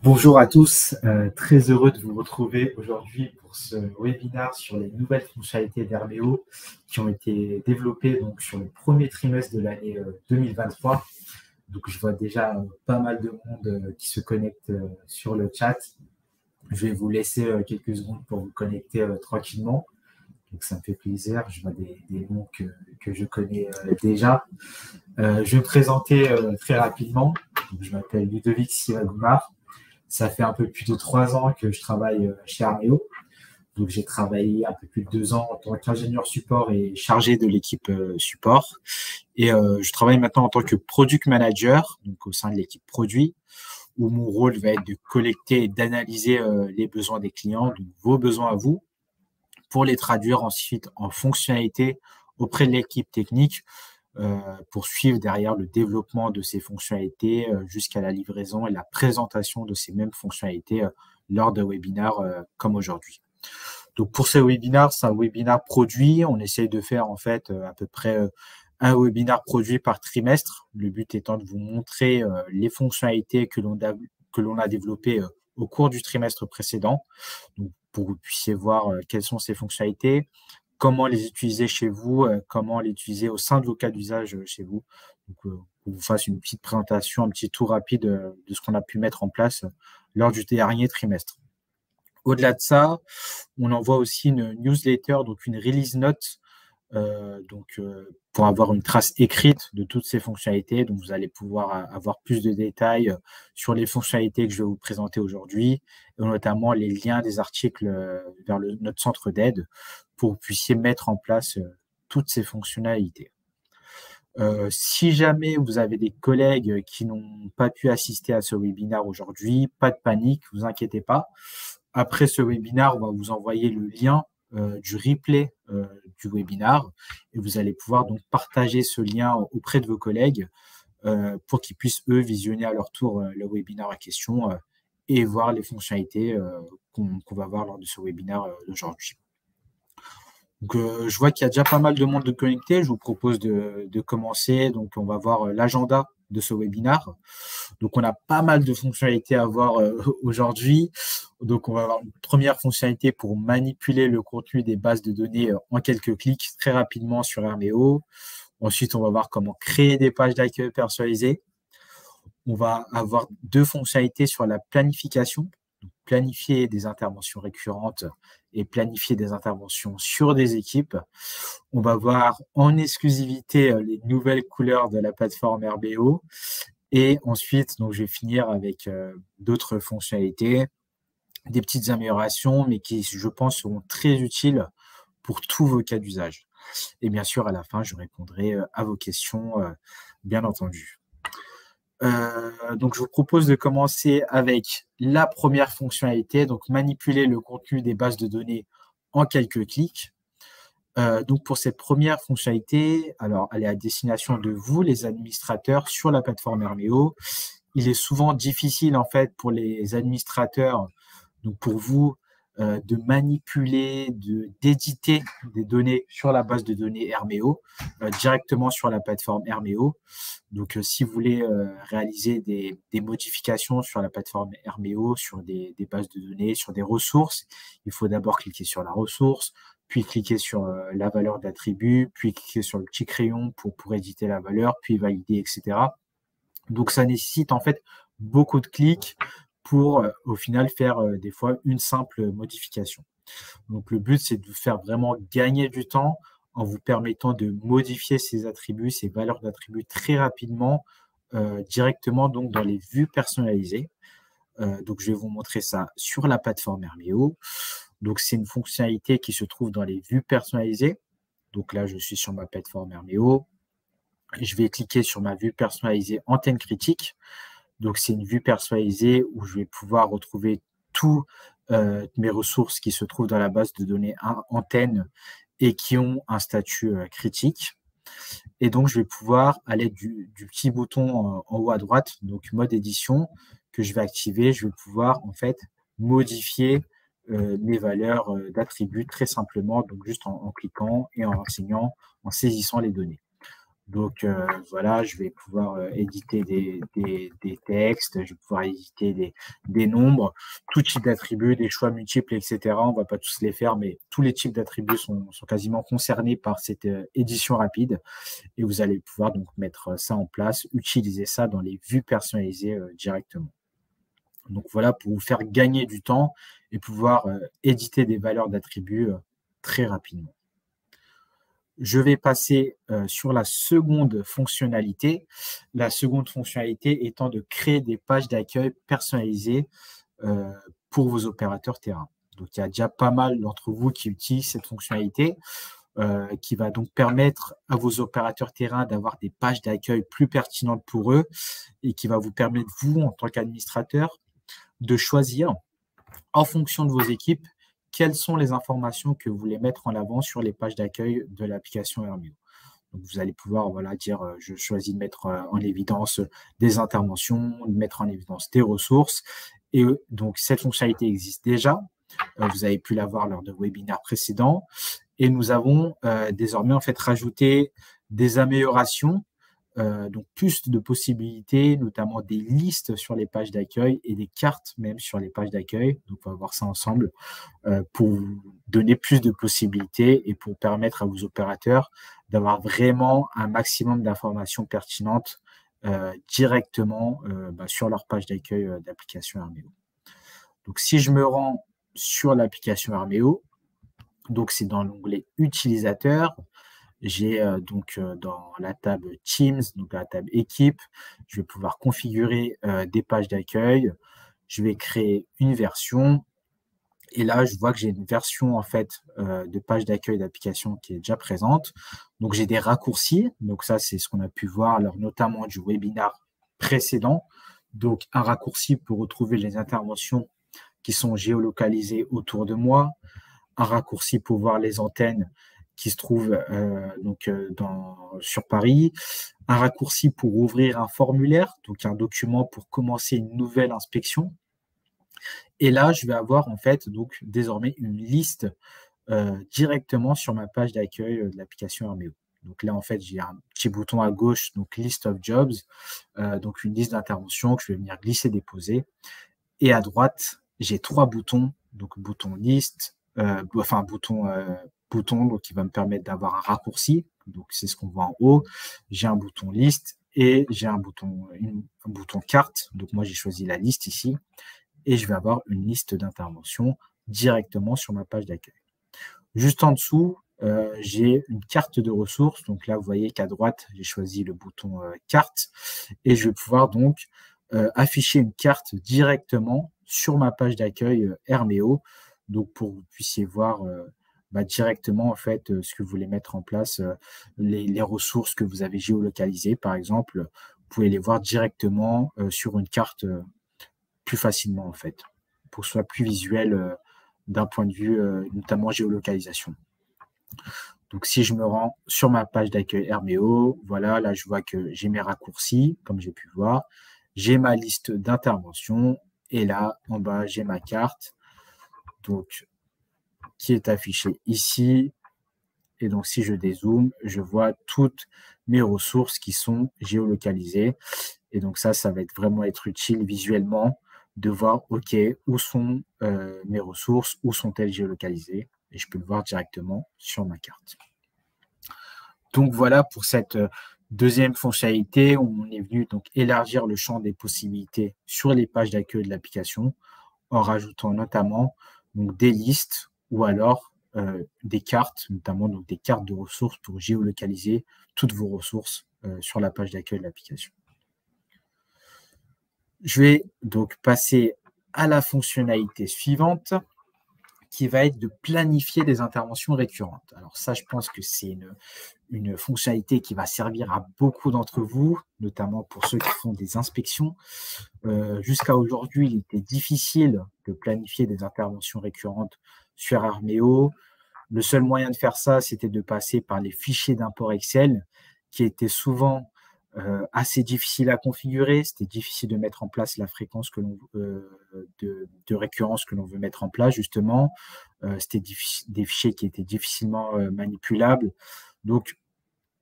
Bonjour à tous, très heureux de vous retrouver aujourd'hui pour ce webinaire sur les nouvelles fonctionnalités d'Herméo qui ont été développées donc, sur le premier trimestre de l'année 2023. Donc je vois déjà pas mal de monde qui se connecte sur le chat. Je vais vous laisser quelques secondes pour vous connecter tranquillement. Donc ça me fait plaisir, je vois des noms que je connais déjà. Je vais me présenter très rapidement. Donc, je m'appelle Ludovic Sivagoumar. Ça fait un peu plus de 3 ans que je travaille chez Herméo. Donc, j'ai travaillé un peu plus de 2 ans en tant qu'ingénieur support et chargé de l'équipe support. Et je travaille maintenant en tant que product manager, donc au sein de l'équipe produit, où mon rôle va être de collecter et d'analyser les besoins des clients, donc vos besoins à vous, pour les traduire ensuite en fonctionnalités auprès de l'équipe technique pour suivre derrière le développement de ces fonctionnalités jusqu'à la livraison et la présentation de ces mêmes fonctionnalités lors de webinaires comme aujourd'hui. Donc pour ce webinaire, c'est un webinaire produit. On essaye de faire en fait à peu près un webinaire produit par trimestre. Le but étant de vous montrer les fonctionnalités que l'on a développées au cours du trimestre précédent. Donc, pour que vous puissiez voir quelles sont ces fonctionnalités, comment les utiliser chez vous, comment les utiliser au sein de vos cas d'usage chez vous. Donc, on vous fasse une petite présentation, un petit tour rapide de ce qu'on a pu mettre en place lors du dernier trimestre. Au-delà de ça, on envoie aussi une newsletter, donc une release note, pour avoir une trace écrite de toutes ces fonctionnalités. Donc, vous allez pouvoir avoir plus de détails sur les fonctionnalités que je vais vous présenter aujourd'hui, et notamment les liens des articles vers notre centre d'aide pour que vous puissiez mettre en place toutes ces fonctionnalités. Si jamais vous avez des collègues qui n'ont pas pu assister à ce webinaire aujourd'hui, pas de panique, vous inquiétez pas. Après ce webinaire, on va vous envoyer le lien du replay du webinaire et vous allez pouvoir donc partager ce lien auprès de vos collègues pour qu'ils puissent, eux, visionner à leur tour le webinaire en question et voir les fonctionnalités qu'on va voir lors de ce webinaire d'aujourd'hui. Donc, je vois qu'il y a déjà pas mal de monde de connecté. Je vous propose de commencer. Donc, on va voir l'agenda de ce webinaire. Donc, on a pas mal de fonctionnalités à voir aujourd'hui. Donc, on va avoir une première fonctionnalité pour manipuler le contenu des bases de données en quelques clics très rapidement sur Herméo. Ensuite, on va voir comment créer des pages d'accueil personnalisées. On va avoir 2 fonctionnalités sur la planification. Donc, planifier des interventions récurrentes et planifier des interventions sur des équipes. On va voir en exclusivité les nouvelles couleurs de la plateforme RBO. Et ensuite, donc, je vais finir avec d'autres fonctionnalités, des petites améliorations, mais qui, je pense, seront très utiles pour tous vos cas d'usage. Et bien sûr, à la fin, je répondrai à vos questions, bien entendu. Donc, je vous propose de commencer avec la première fonctionnalité, donc manipuler le contenu des bases de données en quelques clics. Donc, pour cette première fonctionnalité, alors, elle est à destination de vous, les administrateurs, sur la plateforme Herméo. Il est souvent difficile, en fait, pour les administrateurs, donc pour vous, de manipuler, d'éditer des données sur la base de données Herméo, directement sur la plateforme Herméo. Donc, si vous voulez réaliser des modifications sur la plateforme Herméo, sur des bases de données, sur des ressources, il faut d'abord cliquer sur la ressource, puis cliquer sur la valeur d'attribut, puis cliquer sur le petit crayon pour éditer la valeur, puis valider, etc. Donc, ça nécessite en fait beaucoup de clics pour au final faire des fois une simple modification. Donc, le but, c'est de vous faire vraiment gagner du temps en vous permettant de modifier ces attributs, ces valeurs d'attributs très rapidement, directement donc dans les vues personnalisées. Donc, je vais vous montrer ça sur la plateforme Herméo. Donc, c'est une fonctionnalité qui se trouve dans les vues personnalisées. Donc là, je suis sur ma plateforme Herméo. Je vais cliquer sur ma vue personnalisée antenne critique. Donc, c'est une vue personnalisée où je vais pouvoir retrouver tous mes ressources qui se trouvent dans la base de données antenne et qui ont un statut critique. Et donc, je vais pouvoir, à l'aide du petit bouton en haut à droite, donc mode édition, que je vais activer, je vais pouvoir en fait modifier mes valeurs d'attributs très simplement, donc juste en cliquant et en renseignant, en saisissant les données. Donc, voilà, je vais pouvoir éditer des textes, je vais pouvoir éditer des nombres, tout type d'attributs, des choix multiples, etc. On ne va pas tous les faire, mais tous les types d'attributs sont quasiment concernés par cette édition rapide. Et vous allez pouvoir donc mettre ça en place, utiliser ça dans les vues personnalisées directement. Donc, voilà, pour vous faire gagner du temps et pouvoir éditer des valeurs d'attributs très rapidement. Je vais passer sur la seconde fonctionnalité. La seconde fonctionnalité étant de créer des pages d'accueil personnalisées pour vos opérateurs terrain. Donc, il y a déjà pas mal d'entre vous qui utilisent cette fonctionnalité qui va donc permettre à vos opérateurs terrain d'avoir des pages d'accueil plus pertinentes pour eux et qui va vous permettre, vous, en tant qu'administrateur, de choisir en fonction de vos équipes quelles sont les informations que vous voulez mettre en avant sur les pages d'accueil de l'application Hermeo. Donc, vous allez pouvoir dire, je choisis de mettre en évidence des interventions, de mettre en évidence des ressources. Et donc, cette fonctionnalité existe déjà. Vous avez pu la voir lors de webinaires précédents. Et nous avons désormais rajouté des améliorations, donc plus de possibilités, notamment des listes sur les pages d'accueil et des cartes même sur les pages d'accueil. Donc, on va voir ça ensemble pour vous donner plus de possibilités et pour permettre à vos opérateurs d'avoir vraiment un maximum d'informations pertinentes directement sur leur page d'accueil d'application Hermeo. Donc, si je me rends sur l'application Hermeo, donc c'est dans l'onglet Utilisateurs, j'ai dans la table Teams, donc la table Équipe, je vais pouvoir configurer des pages d'accueil. Je vais créer une version. Et là, je vois que j'ai une version de page d'accueil d'application qui est déjà présente. Donc, j'ai des raccourcis. Donc, ça, c'est ce qu'on a pu voir lors notamment du webinaire précédent. Donc, un raccourci pour retrouver les interventions qui sont géolocalisées autour de moi. Un raccourci pour voir les antennes qui se trouvent sur Paris. Un raccourci pour ouvrir un formulaire, donc un document pour commencer une nouvelle inspection. Et là, je vais avoir donc désormais une liste directement sur ma page d'accueil de l'application Hermeo. Donc là, j'ai un petit bouton à gauche, donc List of Jobs, donc une liste d'interventions que je vais venir glisser, déposer. Et à droite, j'ai 3 boutons, donc bouton liste, bouton donc qui va me permettre d'avoir un raccourci. Donc c'est ce qu'on voit en haut. J'ai un bouton liste et j'ai un bouton carte. Donc moi j'ai choisi la liste ici et je vais avoir une liste d'interventions directement sur ma page d'accueil. Juste en dessous, j'ai une carte de ressources. Donc là, vous voyez qu'à droite, j'ai choisi le bouton carte et je vais pouvoir donc afficher une carte directement sur ma page d'accueil Hermeo. Donc pour que vous puissiez voir directement ce que vous voulez mettre en place, les ressources que vous avez géolocalisées, par exemple, vous pouvez les voir directement sur une carte plus facilement pour que ce soit plus visuel d'un point de vue notamment géolocalisation. Donc, si je me rends sur ma page d'accueil Hermeo, voilà, là, je vois que j'ai mes raccourcis, comme j'ai pu voir. J'ai ma liste d'interventions. Et là, en bas, j'ai ma carte, donc, qui est affichée ici. Et donc, si je dézoome, je vois toutes mes ressources qui sont géolocalisées. Et donc, ça va vraiment être utile visuellement de voir, OK, où sont mes ressources, où sont-elles géolocalisées. Et je peux le voir directement sur ma carte. Donc, voilà pour cette deuxième fonctionnalité où on est venu donc élargir le champ des possibilités sur les pages d'accueil de l'application en rajoutant notamment donc, des listes ou alors des cartes, notamment donc, des cartes de ressources pour géolocaliser toutes vos ressources sur la page d'accueil de l'application. Je vais donc passer à la fonctionnalité suivante qui va être de planifier des interventions récurrentes. Alors ça, je pense que c'est une fonctionnalité qui va servir à beaucoup d'entre vous, notamment pour ceux qui font des inspections. Jusqu'à aujourd'hui, il était difficile de planifier des interventions récurrentes sur Hermeo. Le seul moyen de faire ça, c'était de passer par les fichiers d'import Excel, qui étaient souvent assez difficiles à configurer. C'était difficile de mettre en place la fréquence de récurrence que l'on veut mettre en place, justement. C'était des fichiers qui étaient difficilement manipulables. Donc,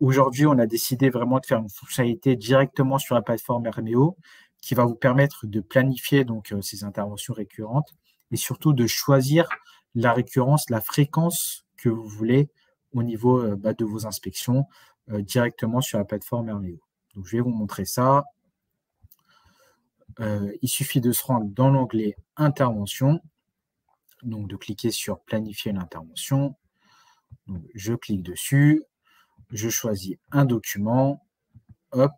Aujourd'hui, on a décidé vraiment de faire une fonctionnalité directement sur la plateforme Herméo qui va vous permettre de planifier donc ces interventions récurrentes et surtout de choisir la récurrence, la fréquence que vous voulez au niveau de vos inspections directement sur la plateforme Herméo. Donc, je vais vous montrer ça. Il suffit de se rendre dans l'onglet Intervention, donc de cliquer sur Planifier une intervention. Donc, je clique dessus, je choisis un document, hop,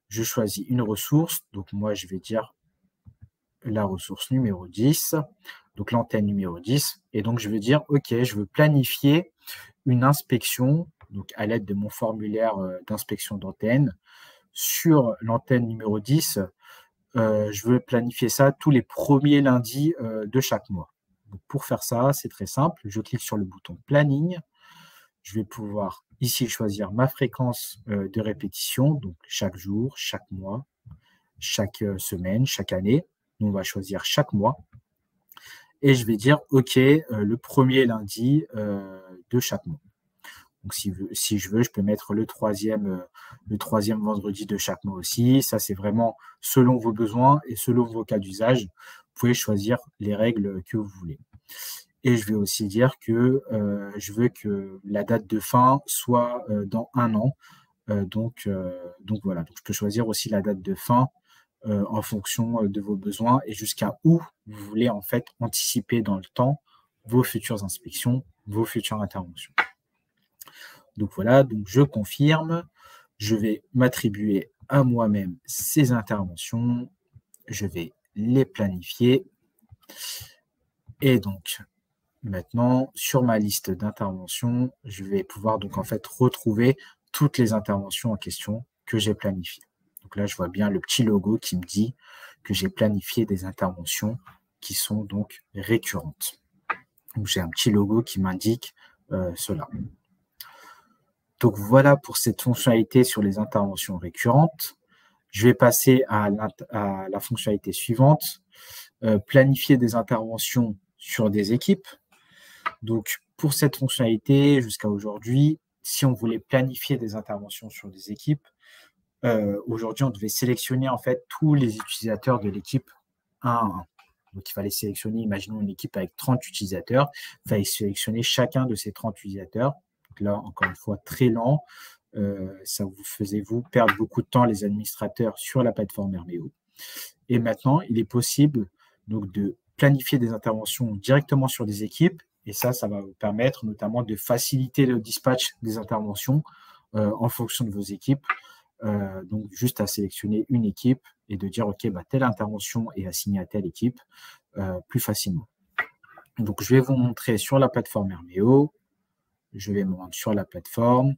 je choisis une ressource, donc moi je vais dire la ressource numéro 10, donc l'antenne numéro 10, et donc je vais dire ok, je veux planifier une inspection, donc à l'aide de mon formulaire d'inspection d'antenne, sur l'antenne numéro 10, je veux planifier ça tous les premiers lundis de chaque mois. Donc pour faire ça, c'est très simple, je clique sur le bouton planning, je vais pouvoir ici choisir ma fréquence de répétition, donc chaque jour, chaque mois, chaque semaine, chaque année. On va choisir chaque mois. Et je vais dire OK, le premier lundi de chaque mois. Donc si je veux, je peux mettre le troisième vendredi de chaque mois aussi. Ça, c'est vraiment selon vos besoins et selon vos cas d'usage. Vous pouvez choisir les règles que vous voulez. Et je vais aussi dire que je veux que la date de fin soit dans 1 an. Donc voilà, donc je peux choisir aussi la date de fin en fonction de vos besoins et jusqu'à où vous voulez en fait anticiper dans le temps vos futures inspections, vos futures interventions. Donc voilà, donc je confirme, je vais m'attribuer à moi-même ces interventions, je vais les planifier et donc maintenant, sur ma liste d'interventions, je vais pouvoir donc en fait retrouver toutes les interventions en question que j'ai planifiées. Donc là, je vois bien le petit logo qui me dit que j'ai planifié des interventions qui sont donc récurrentes. Donc j'ai un petit logo qui m'indique cela. Donc voilà pour cette fonctionnalité sur les interventions récurrentes. Je vais passer à la fonctionnalité suivante, planifier des interventions sur des équipes. Donc, pour cette fonctionnalité, jusqu'à aujourd'hui, si on voulait planifier des interventions sur des équipes, aujourd'hui, on devait sélectionner en fait tous les utilisateurs de l'équipe 1 à 1. Donc, il fallait sélectionner, imaginons une équipe avec 30 utilisateurs, il fallait sélectionner chacun de ces 30 utilisateurs. Donc là, encore une fois, très lent. Ça vous faisait vous perdre beaucoup de temps, les administrateurs, sur la plateforme Herméo. Et maintenant, il est possible donc de planifier des interventions directement sur des équipes. Et ça va vous permettre notamment de faciliter le dispatch des interventions en fonction de vos équipes. Donc, juste à sélectionner une équipe et de dire, OK, telle intervention est assignée à telle équipe plus facilement. Donc, je vais vous montrer sur la plateforme Herméo. Je vais me rendre sur la plateforme.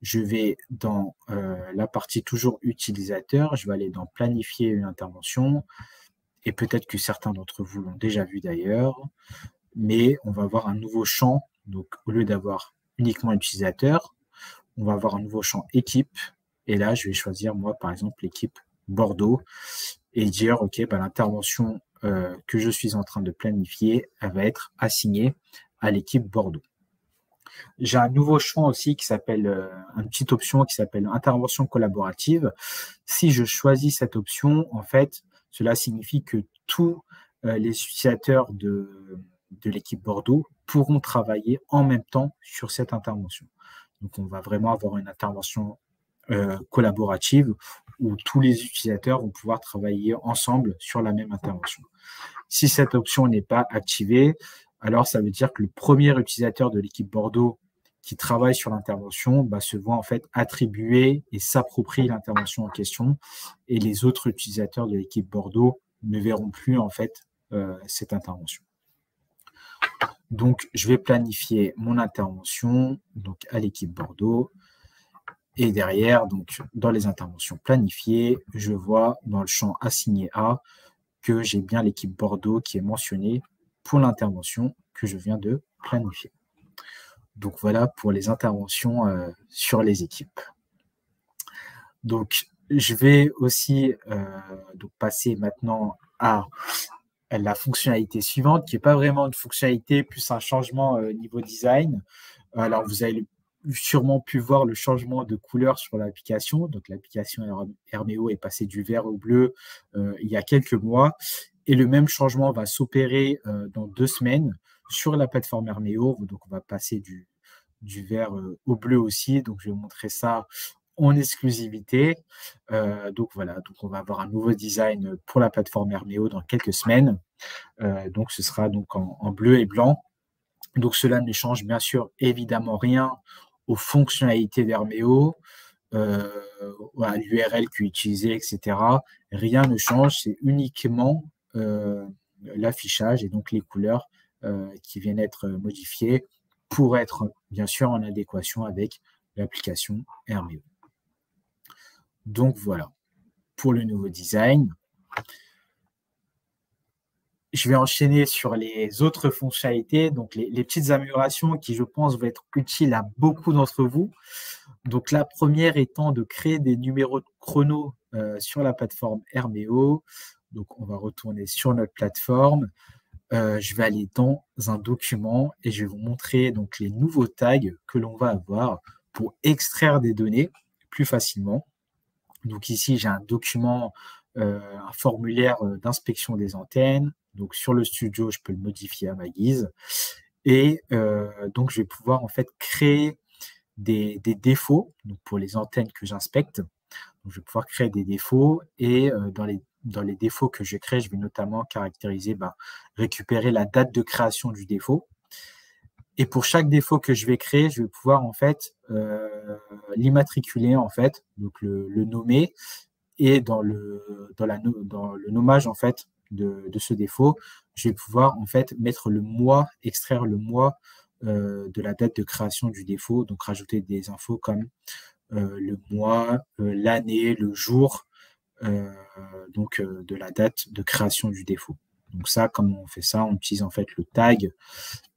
Je vais dans la partie toujours utilisateur. Je vais aller dans planifier une intervention. Et peut-être que certains d'entre vous l'ont déjà vu d'ailleurs. Mais on va avoir un nouveau champ. Donc, au lieu d'avoir uniquement utilisateur, on va avoir un nouveau champ équipe. Et là, je vais choisir, moi, par exemple, l'équipe Bordeaux et dire, OK, l'intervention que je suis en train de planifier, elle va être assignée à l'équipe Bordeaux. J'ai un nouveau champ aussi qui s'appelle, une petite option qui s'appelle intervention collaborative. Si je choisis cette option, en fait, cela signifie que tous les utilisateurs de l'équipe Bordeaux pourront travailler en même temps sur cette intervention. Donc, on va vraiment avoir une intervention collaborative où tous les utilisateurs vont pouvoir travailler ensemble sur la même intervention. Si cette option n'est pas activée, alors ça veut dire que le premier utilisateur de l'équipe Bordeaux qui travaille sur l'intervention se voit en fait attribuer et s'approprier l'intervention en question, et les autres utilisateurs de l'équipe Bordeaux ne verront plus en fait cette intervention. Donc, je vais planifier mon intervention donc à l'équipe Bordeaux. Et derrière, donc, dans les interventions planifiées, je vois dans le champ assigné à que j'ai bien l'équipe Bordeaux qui est mentionnée pour l'intervention que je viens de planifier. Donc, voilà pour les interventions sur les équipes. Donc, je vais aussi donc passer maintenant à la fonctionnalité suivante, qui n'est pas vraiment une fonctionnalité, plus un changement niveau design. Alors, vous avez sûrement pu voir le changement de couleur sur l'application. Donc, l'application Herméo est passée du vert au bleu il y a quelques mois. Et le même changement va s'opérer dans 2 semaines sur la plateforme Herméo. Donc, on va passer du vert au bleu aussi. Donc, je vais vous montrer ça en exclusivité. Donc, voilà. Donc, on va avoir un nouveau design pour la plateforme Herméo dans quelques semaines. Donc, ce sera donc en bleu et blanc. Donc, cela ne change bien sûr évidemment rien aux fonctionnalités d'Herméo, à l'URL qui est utilisée, etc. Rien ne change, c'est uniquement l'affichage et donc les couleurs qui viennent être modifiées pour être bien sûr en adéquation avec l'application Herméo. Donc voilà pour le nouveau design. Je vais enchaîner sur les autres fonctionnalités, donc les petites améliorations qui, je pense, vont être utiles à beaucoup d'entre vous. Donc, la première étant de créer des numéros de chrono sur la plateforme Herméo. Donc, on va retourner sur notre plateforme. Je vais aller dans un document et je vais vous montrer donc les nouveaux tags que l'on va avoir pour extraire des données plus facilement. Donc, ici, j'ai un document, un formulaire d'inspection des antennes. Donc, sur le studio, je peux le modifier à ma guise. Et donc, je vais pouvoir en fait créer des défauts donc pour les antennes que j'inspecte. Donc, je vais pouvoir créer des défauts et dans les défauts que je crée, je vais notamment caractériser, récupérer la date de création du défaut. Et pour chaque défaut que je vais créer, je vais pouvoir en fait l'immatriculer en fait, donc le nommer et dans le nommage en fait de ce défaut, je vais pouvoir en fait mettre le mois, extraire le mois de la date de création du défaut, donc rajouter des infos comme le mois, l'année, le jour, de la date de création du défaut. Donc ça, comme on fait ça, on utilise en fait le tag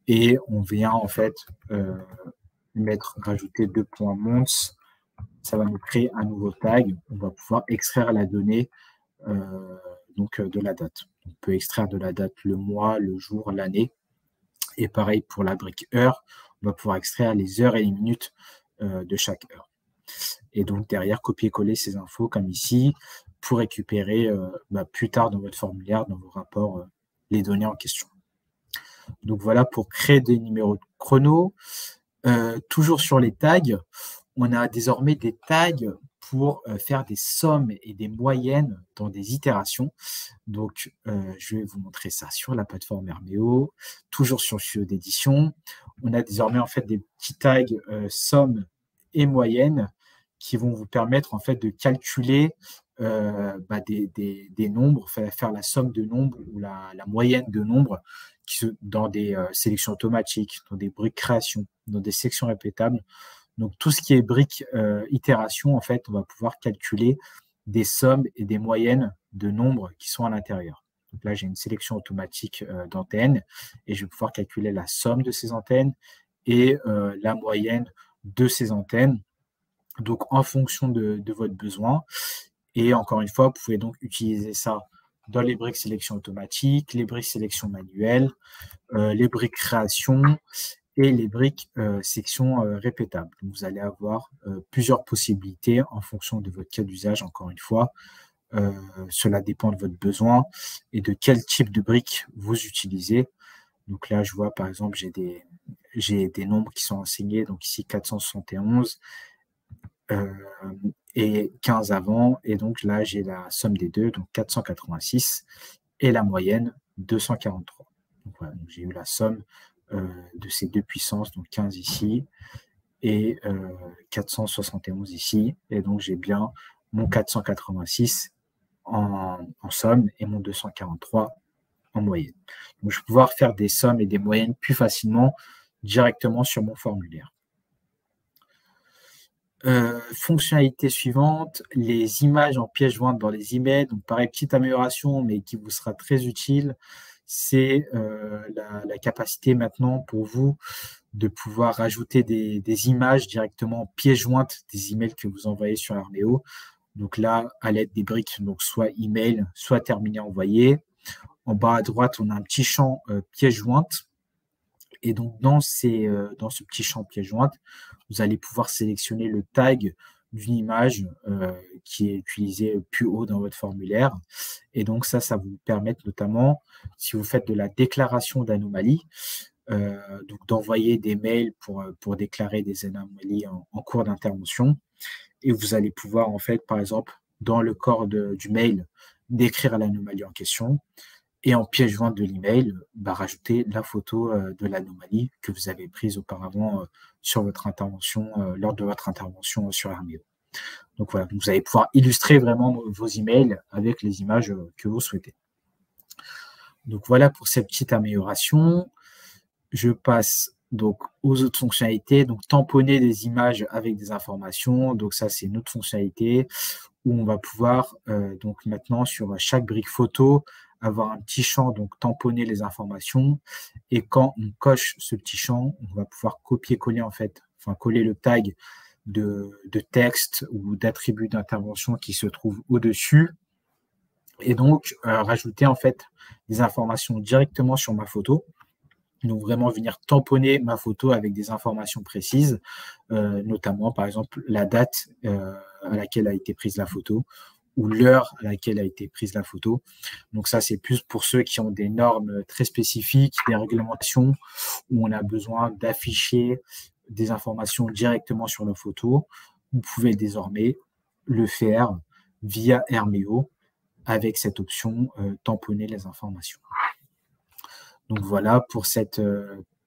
et on vient en fait rajouter 2.months. Ça va nous créer un nouveau tag. On va pouvoir extraire la donnée de la date. On peut extraire de la date le mois, le jour, l'année. Et pareil pour la brique heure, on va pouvoir extraire les heures et les minutes de chaque heure. Et donc derrière, copier-coller ces infos comme ici pour récupérer plus tard dans votre formulaire, dans vos rapports, les données en question. Donc voilà pour créer des numéros de chrono. Toujours sur les tags, on a désormais des tags pour faire des sommes et des moyennes dans des itérations. Donc, je vais vous montrer ça sur la plateforme Herméo, toujours sur le studio d'édition. On a désormais en fait des petits tags sommes et moyennes qui vont vous permettre en fait de calculer des nombres, faire la somme de nombres ou la moyenne de nombres dans des sélections automatiques, dans des briques création, dans des sections répétables. Donc, tout ce qui est briques itération, en fait, on va pouvoir calculer des sommes et des moyennes de nombres qui sont à l'intérieur. Donc là, j'ai une sélection automatique d'antennes et je vais pouvoir calculer la somme de ces antennes et la moyenne de ces antennes. Donc, en fonction de votre besoin. Et encore une fois, vous pouvez donc utiliser ça dans les briques sélection automatique, les briques sélection manuelle, les briques création et les briques section répétables. Donc, vous allez avoir plusieurs possibilités en fonction de votre cas d'usage, encore une fois. Cela dépend de votre besoin et de quel type de briques vous utilisez. Donc là, je vois par exemple, j'ai des nombres qui sont enseignés, donc ici 471 et 15 avant, et donc là, j'ai la somme des deux, donc 486, et la moyenne 243. Donc voilà, donc j'ai eu la somme de ces deux puissances, donc 15 ici et 471 ici. Et donc, j'ai bien mon 486 en somme et mon 243 en moyenne. Donc, je vais pouvoir faire des sommes et des moyennes plus facilement directement sur mon formulaire. Fonctionnalité suivante, les images en pièces jointes dans les emails. Donc, pareil, petite amélioration, mais qui vous sera très utile. C'est la capacité maintenant pour vous de pouvoir rajouter des images directement en pièces jointes des emails que vous envoyez sur Herméo. Donc là, à l'aide des briques, donc soit email, soit terminé envoyé. En bas à droite, on a un petit champ pièces jointes. Et donc, dans ce petit champ pièces jointes, vous allez pouvoir sélectionner le tag d'une image qui est utilisée plus haut dans votre formulaire. Et donc ça va vous permettre notamment, si vous faites de la déclaration d'anomalie, donc d'envoyer des mails pour déclarer des anomalies en cours d'intervention. Et vous allez pouvoir, en fait, par exemple, dans le corps du mail, décrire l'anomalie en question. Et en pièce jointe de l'email, rajouter la photo de l'anomalie que vous avez prise auparavant sur votre intervention, lors de votre intervention sur Herméo. Donc voilà, vous allez pouvoir illustrer vraiment vos emails avec les images que vous souhaitez. Donc voilà pour cette petite amélioration. Je passe donc aux autres fonctionnalités. Donc tamponner des images avec des informations. Donc ça, c'est une autre fonctionnalité où on va pouvoir donc maintenant sur chaque brique photo avoir un petit champ, donc tamponner les informations. Et quand on coche ce petit champ, on va pouvoir copier-coller en fait, enfin coller le tag de texte ou d'attributs d'intervention qui se trouve au-dessus. Et donc rajouter en fait des informations directement sur ma photo. Donc vraiment venir tamponner ma photo avec des informations précises, notamment par exemple la date à laquelle a été prise la photo ou l'heure à laquelle a été prise la photo. Donc ça, c'est plus pour ceux qui ont des normes très spécifiques, des réglementations où on a besoin d'afficher des informations directement sur la photo. Vous pouvez désormais le faire via Herméo avec cette option tamponner les informations. Donc voilà pour cette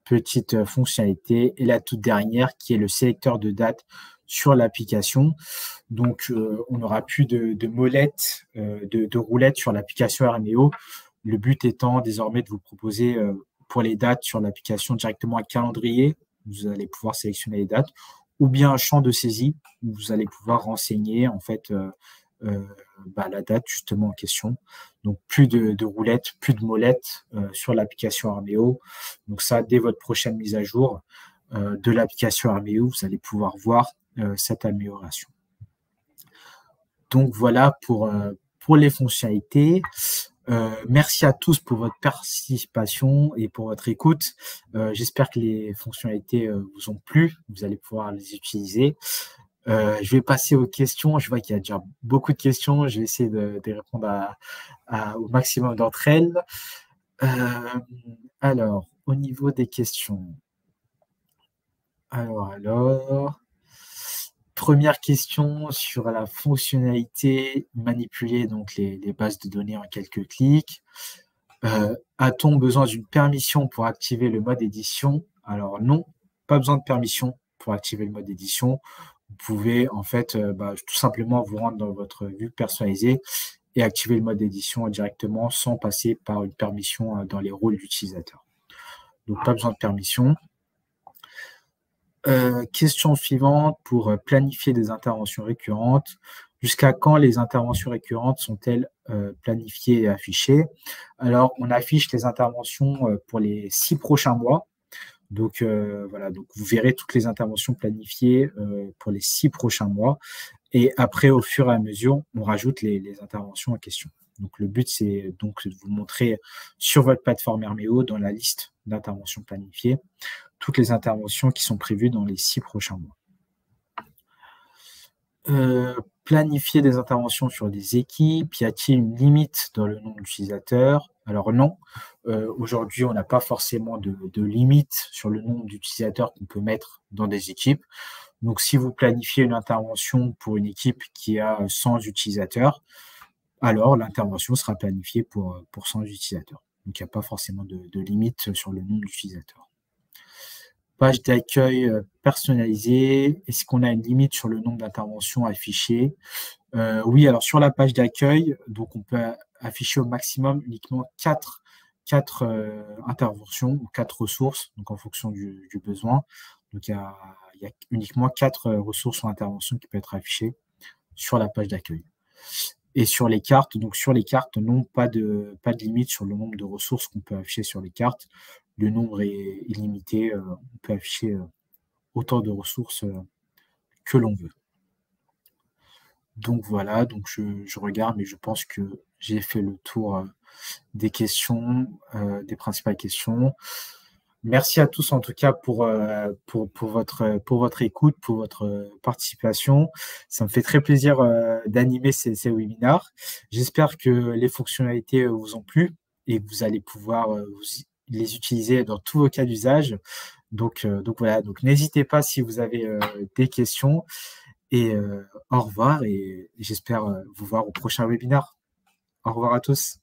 petite fonctionnalité. Et la toute dernière qui est le sélecteur de date sur l'application. Donc on n'aura plus de molettes, de roulettes sur l'application Herméo. Le but étant désormais de vous proposer pour les dates sur l'application directement un calendrier. Vous allez pouvoir sélectionner les dates ou bien un champ de saisie où vous allez pouvoir renseigner en fait la date justement en question. Donc plus de roulettes, plus de molettes sur l'application Herméo. Donc ça, dès votre prochaine mise à jour de l'application Herméo, vous allez pouvoir voir cette amélioration. Donc voilà pour les fonctionnalités. Merci à tous pour votre participation et pour votre écoute. J'espère que les fonctionnalités vous ont plu. Vous allez pouvoir les utiliser. Je vais passer aux questions. Je vois qu'il y a déjà beaucoup de questions. Je vais essayer de répondre au maximum d'entre elles. Alors, au niveau des questions. Alors. Première question sur la fonctionnalité manipuler donc les bases de données en quelques clics. A-t-on besoin d'une permission pour activer le mode édition? Alors non, pas besoin de permission pour activer le mode édition. Vous pouvez en fait tout simplement vous rendre dans votre vue personnalisée et activer le mode édition directement sans passer par une permission dans les rôles d'utilisateur. Donc pas besoin de permission. Question suivante pour planifier des interventions récurrentes. Jusqu'à quand les interventions récurrentes sont-elles planifiées et affichées? Alors, on affiche les interventions pour les 6 prochains mois. Donc, voilà, donc vous verrez toutes les interventions planifiées pour les 6 prochains mois. Et après, au fur et à mesure, on rajoute les interventions en question. Donc, le but, c'est donc de vous montrer sur votre plateforme Herméo, dans la liste d'interventions planifiées, toutes les interventions qui sont prévues dans les 6 prochains mois. Planifier des interventions sur des équipes, y a-t-il une limite dans le nombre d'utilisateurs? Alors non, aujourd'hui on n'a pas forcément de limite sur le nombre d'utilisateurs qu'on peut mettre dans des équipes. Donc si vous planifiez une intervention pour une équipe qui a 100 utilisateurs, alors l'intervention sera planifiée pour 100 utilisateurs. Donc il n'y a pas forcément de limite sur le nombre d'utilisateurs. Page d'accueil personnalisée. Est-ce qu'on a une limite sur le nombre d'interventions affichées? Oui, alors sur la page d'accueil, donc on peut afficher au maximum uniquement 4 interventions ou 4 ressources, donc en fonction du besoin. Donc il y a uniquement 4 ressources ou interventions qui peuvent être affichées sur la page d'accueil. Et sur les cartes, non, pas de limite sur le nombre de ressources qu'on peut afficher sur les cartes. Le nombre est illimité, on peut afficher autant de ressources que l'on veut. Donc voilà, donc je regarde, mais je pense que j'ai fait le tour des questions, des principales questions. Merci à tous en tout cas pour votre écoute, pour votre participation. Ça me fait très plaisir d'animer ces webinars. J'espère que les fonctionnalités vous ont plu et que vous allez pouvoir les utiliser dans tous vos cas d'usage. Donc voilà, donc n'hésitez pas si vous avez des questions et au revoir et j'espère vous voir au prochain webinar. Au revoir à tous.